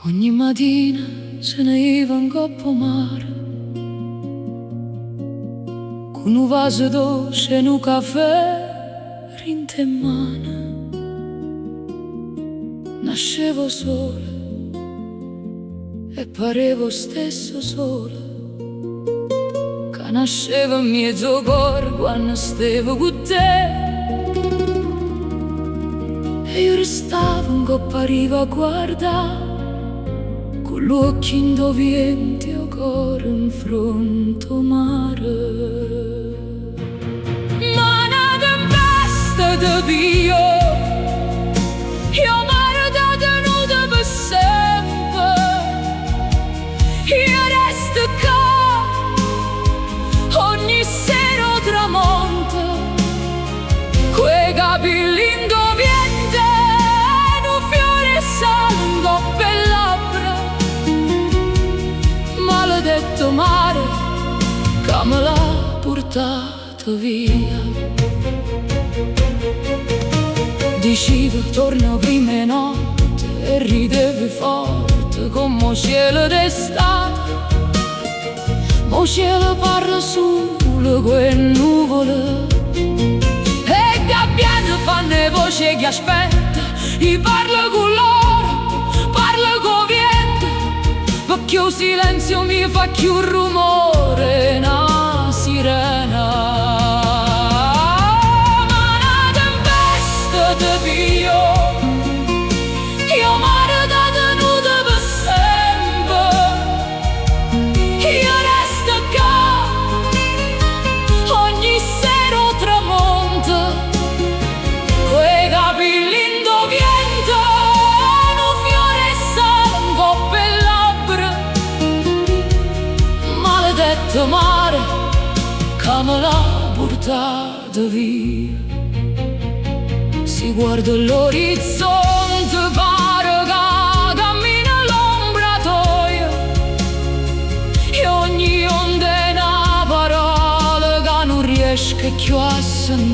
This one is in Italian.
Ogni mattina se ne iva in coppa mare, con un vaso dolce e un caffè rinte in mano. Nascevo sola e parevo stesso sola, che nascevo in mezzo cuore quando stavo con te. E io restavo in coppa riva a guardare, con gli occhi indovienti o cuore in fronte al mare. Ma una tempesta di Dio, io m'ero tenuta per sempre. Io resto qua ogni sera o tramonto, quei capelli indovienti e un fiore salgo per labbra. Maledetto mare che me l'ha portato via. Dicevo torno prima notte e ridevi forte come cielo d'estate. Mo cielo parla solo quelle nuvole e gabbiani fanno voce che aspetta. Io parlo con loro, parlo con vento, perché il silenzio mi fa più rumore, una sirena. Io m'ero tenuta per sempre. Io resto qua ogni sera o tramonto, quei capelli indovienti e un fiore salgo per labbra. Maledetto mare che me l'ha portato via. Si guarda l'orizzonte, pare che cammina l'ombratoio, e ogni onda è una parola che non riesco più a sentire.